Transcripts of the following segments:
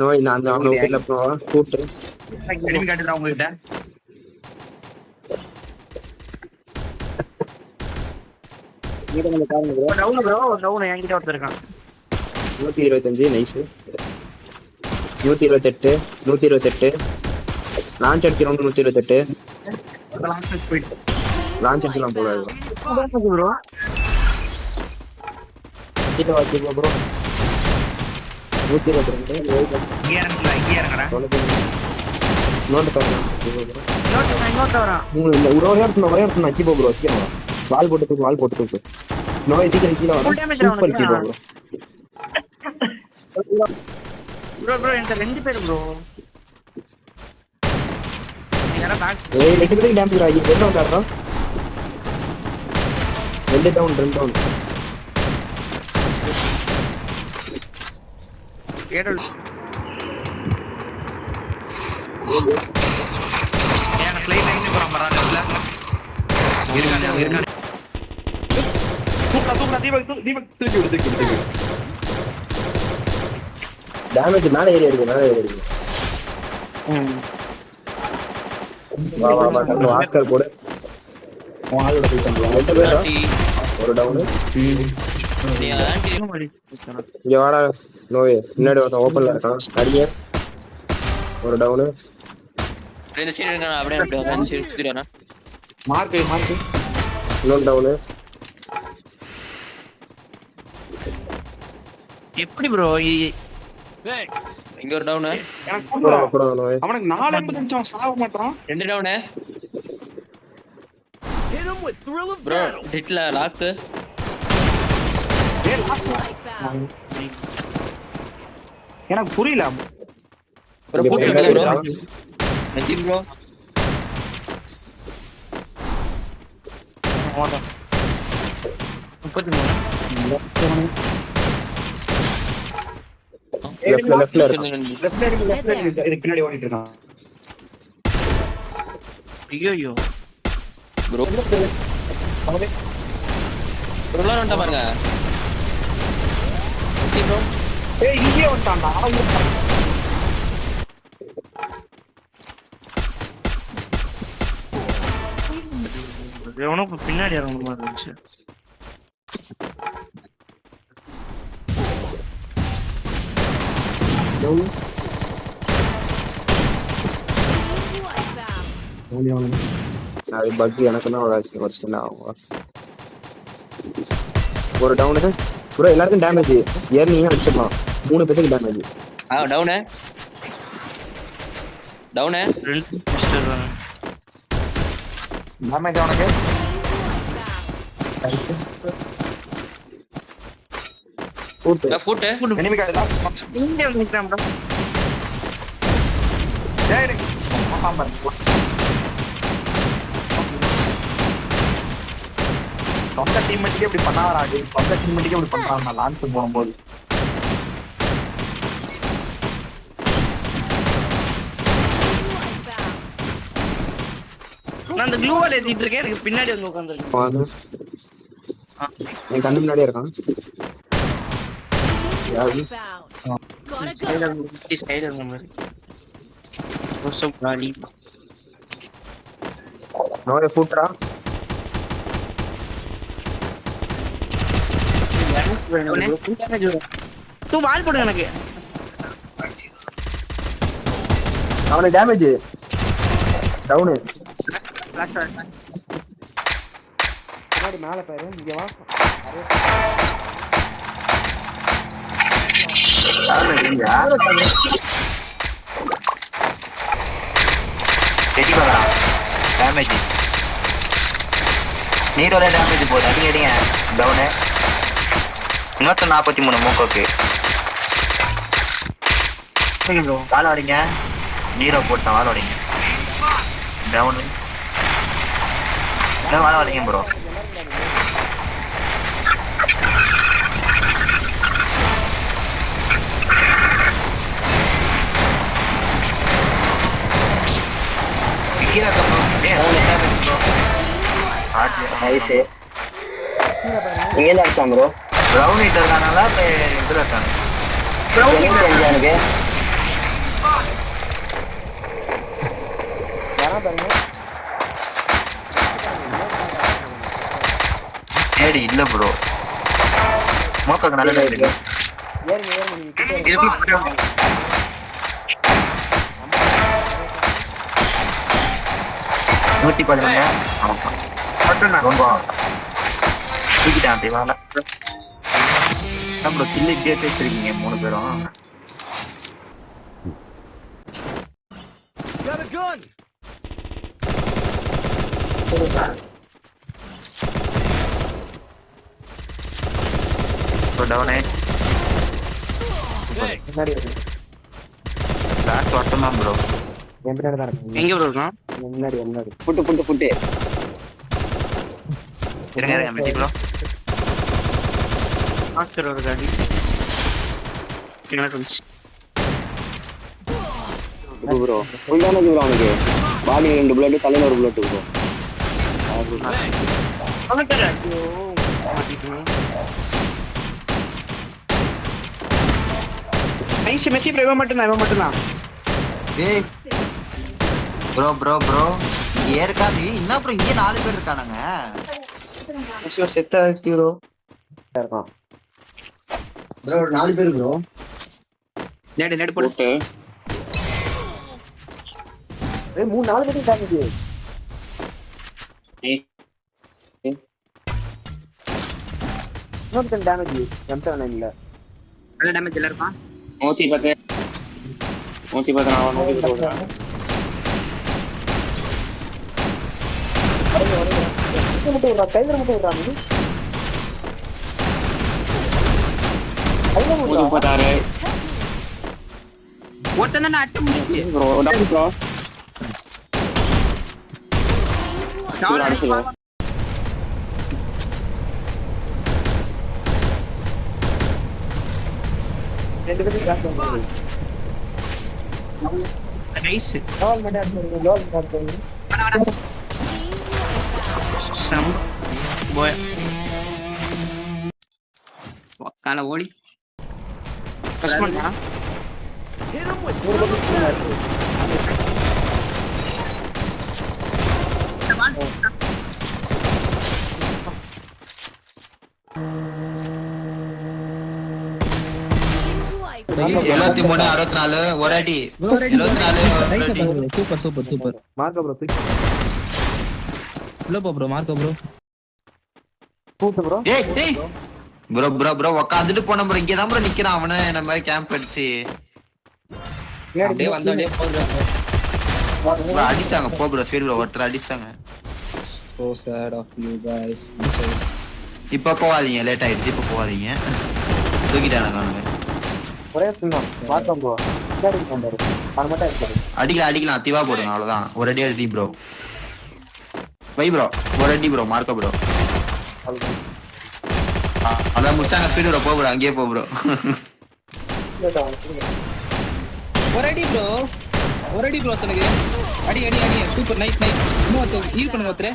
நோய் நான் அவனை விட்டுல ப்ரோ கூட்டு எனிமி காட்டுறா உங்ககிட்ட. டவுன் ப்ரோ, டவுன் என்கிட்ட ஒருத்தர் இருக்கான். 125 நைஸ். 128 128 லான்ச் அடிக்கிறோம். 128 லான்ச் அடிச்சலாம் போடாது ப்ரோ. கிட்ட வாச்சி ப்ரோ 122 இங்க இறங்கடா. நோட் பண்ணலாம் இன்னொரு வரான். ஒரே இடத்துல அச்சி ப்ரோ வச்சிரலாம். வால் போட்டு தூக்கு நோய் சீக்கிரம் கீழ வர சூப்பர் கீ ப்ரோ இந்த ரெண்டு பேர் ப்ரோ. நீங்க பேக் ரெண்டு பேருக்கு டேமேஜ் ஆகி ரெண்டு டவுன் ஆடுறோம். ரெண்டு டவுன் ஏடல் ஏங்க ஃளைட் லைன் போறோம் மறானல இருக்கானே தூக்குடா தீபக் தூக்கி விடு டேமேஜ் மேல ஏறி இருக்கு வா ஆஸ்கர் போடு வால்ல போய் பண்றோம். ரெண்டு பேரா ஒரு டவுன் இங்க வாடா நோய் முன்னாடி வந்து ஓபன்ல இருக்கான் அடியே ஒரு டவுன் ரெண்டு சைடு இருக்கானே அப்படியே ரெண்டு சைடு சுத்திரானே மார்க் இன்னொரு டவுன் எப்படி ப்ரோ இங்க ஒரு டவுன் எனக்கு போடா நோய் அவனுக்கு 485 சாவ மாட்டான். ரெண்டு டவுன் ப்ரோ ஹிட்ல லாக் எனக்கு புரியல ப்ரோ போட்டு ப்ரோ நெஞ்சி ப்ரோ ஓட 33 லெஃப்ட்ல இதுக்கு பின்னாடி ஓடிட்டு இருக்கான். ஐயோ ப்ரோ ரோலர் வந்துட்ட பாருங்க ப்ரோ. ஏய் இங்கே வந்துட்டான்டா. எவனுக்கு பின்னாடி இறங்குற மாதிரி இருந்துச்சு. அது பக் எனக்கு தான் வருஷம் ஆகும். ஒரு டவுனு ப்ரோ எல்லாருக்கும் டேமேஜ் ஏர்னிங்க அடிச்சிடலாம். 3 பேருக்கு டேமேஜ் டவுனு டேமேஜ் அவனுக்கு ஃபுட் எனிமி கார்டு இங்க நிக்கிறான் ப்ரோ. டேய் ஆமா சொந்த டீம்மேட்டுக்கே இப்படி பண்ணாராடி. சொந்த டீம்மேட்டுக்கே இப்படி பண்றான். நான் லான்ச் போகும்போது நான் அந்த க்ளூ வால் ஏத்திட்டு இருக்கேன். எனக்கு பின்னாடி வந்து உட்கார்ந்திருக்கேன். என் கண்ணு முன்னாடியே இருக்கான். ஸ்கைலர் மாதிரி சோ காலி நோய ஃபுட்ரா தூ வால் போடு எனக்கு. அவனுக்கு டேமேஜ் டவுனு முன்னாடி மேல பாரு. இங்க வா டேமேஜ் நீரோட டேமேஜ் போகுது. அது எடிங்க டவுனு 143 மூக்கோக்கு வாழ வடிங்க. நீரோ போட்டான் வாழ வடிங்க. டவுனு வாழ வடிங்க ப்ரோ. இங்கே தான் அடிச்சான் ப்ரோ. ப்ரௌன் ஹீட்டர் இருக்கானால இதுல இருக்காங்க. எனக்கு இல்ல ப்ரோ மோக்காக்கு நல்ல டைம் இருக்கு ஏறுங்க நீங்க கிட்ட இருங்க. இதுக்குள்ள நூத்தி 11 ஆமா ரொம்ப தூக்கிட்டான் தேவால நம்ம கில்லி கேட்டு வச்சிருக்கீங்க 3 பேரும் டவுனே முன்னாடி வருங்க. லாஸ்ட் வட்டம் தான் ப்ரோ என் பின்னாடி தான் இருக்கு. எங்க ப்ரோ இருக்கான்? முன்னாடி புட்டு இருங்க இருங்க மெட்டி ப்ரோ மாஸ்டர் ஒரு காடி ப்ரோ ஃபுல் டேமேஜ் ப்ரோ அவனுக்கு பாடி 2 புல்லட் தலையில ஒரு புல்லட் ப்ரோ மெஸ்ஸி இவன் மட்டும்தான் ஏய் ப்ரோ ப்ரோ ப்ரோ இங்க ஏற்காது என்ன ப்ரோ இங்க 4 பேர் இருக்கானுங்க மெஸ்ஸி ஒரு செத்தா ப்ரோ இருக்கான். ப்ரோ 4 பேர் ப்ரோ. நேடு போட்டு ஏய் 4 பேர் டேமேஜ். இன்னொரு டேமேஜ். M7 இல்ல. நல்ல டேமேஜ் எல்லாம் இருக்கான் 110 அவன் 110 கையில மட்டும் விடுறான் நீ. 136 ஒருத்தன் அடிச்சு முடிச்சு ப்ரோ ரெண்டு பேரும் கிராஸ் பண்ணுங்க. நைஸ் லோல் மட்டும் அடிச்சு லோல் காட்டுங்க. சம் போய் கால ஓடி பிரஸ் பண்ணா எழுபத்தி 64 ஒரு அடி 74 சூப்பர் மார்க்க ப்ரோ தூக்கி உள்ள போ ப்ரோ மார்க்கோ ப்ரோ கூட்டு ப்ரோ. ஏய் டேய் ப்ரோ ப்ரோ ப்ரோ உட்காந்துட்டு போன ப்ரோ இங்க தான் ப்ரோ நிக்கிறான் அவனே இந்த மாதிரி கேம்ப் அடிச்சு அப்படியே வந்தோடனே போறாங்க ப்ரோ அடிச்சாங்க போ ப்ரோ ஸ்பீட் ப்ரோ ஒருத்தர் அடிச்சாங்க so sad of you guys இப்ப போவாதீங்க லேட் ஆயிடுச்சு இப்ப போவாதீங்க தூக்கிட்டானுங்க அவனுங்க ஒரே சின்னம் மார்க்க ப்ரோ. சரி பண்றாரு. அது மட்டும் இருக்காரு. அடிக்கலாம் திவா போடுங்க அவ்வளவுதான் ஒரு அடி அடி ப்ரோ வை ப்ரோ ஒரு அடி ப்ரோ மார்க்க ப்ரோ அதான் முடிச்சாங்க ஸ்பீட் ப்ரோ போ ப்ரோ அங்கேயே போ ப்ரோ ஒரு அடி ப்ரோ தனக்கு அடி சூப்பர் நைஸ் இன்னும் ஹீல் பண்ணுங்க ஒருத்தரே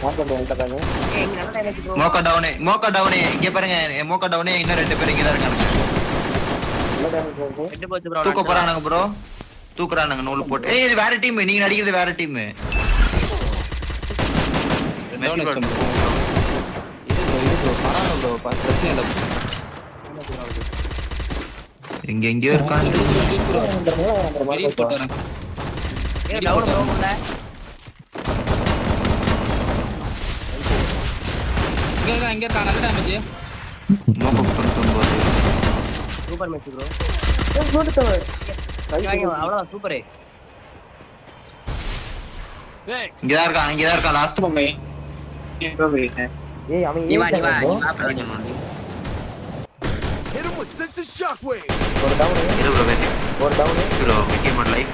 மார்க்க ப்ரோ வந்துட்டாங்க. மோக்கா டவுனே இங்க பாருங்க மோக்கா டவுனே இன்னும் 2 பேர் இங்க தான் இருக்கானுங்க நல்ல டேமேஜ் வருது. தூக்க போறானுங்க ப்ரோ தூக்குறானுங்க நூல் போட்டு ஏய் இது வேற டீம் நீங்க நடிக்கிறது வேற டீம் எங்க எங்கயோ இருக்காங்க வெளியே போட்டு வரேன் இங்க இருக்கா நல்ல damage Mocha 99 super match bro அவ்வளவுதான் சூப்பர் இங்கதான் இருக்கான் லாஸ்ட் போங்க ஏய் அவன் நீ வா bro. ஒரு டவுன் இரு ப்ரோ வெட்டி ஒரு டவுன் ப்ரோ வெட்டி மோட் லைஃப்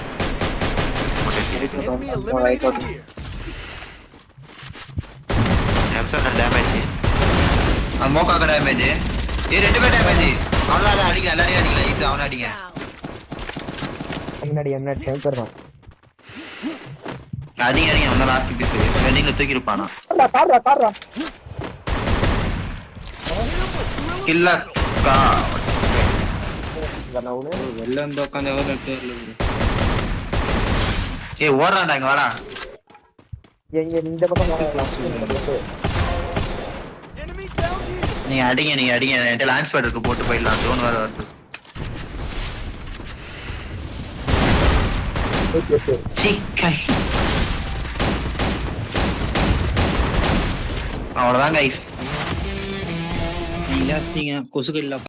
டேமேஜ் மோக்காக்க டேமேஜ் ஏ 2 பேர் டேமேஜ் அவ்வளவுதான் அடிக்க எல்லாரையும் அடிக்கல இது அவனை அடிங்க முன்னாடி என்ன டெம்பர் தான். அடிங்க அவன் லாஸ்ட் பீஸ் வெண்டிங்ல தூக்கி இருப்பானா பாடுறா இல்லக்கா வெளில வந்து உட்காந்து எவ்வளோ நெட்டு வரல ஏய் ஓடுறான்டா இங்க வாடா எங்க இந்த பக்கம் வரலாம். நீங்க அடிங்க என்கிட்ட லான்ச் பேட் இருக்கு போட்டு போயிடலாம் ஜோன் வேற வருது சீ, கை. அவ்வளவுதான் கைஸ் நீங்க கொசுக்கு இல்ல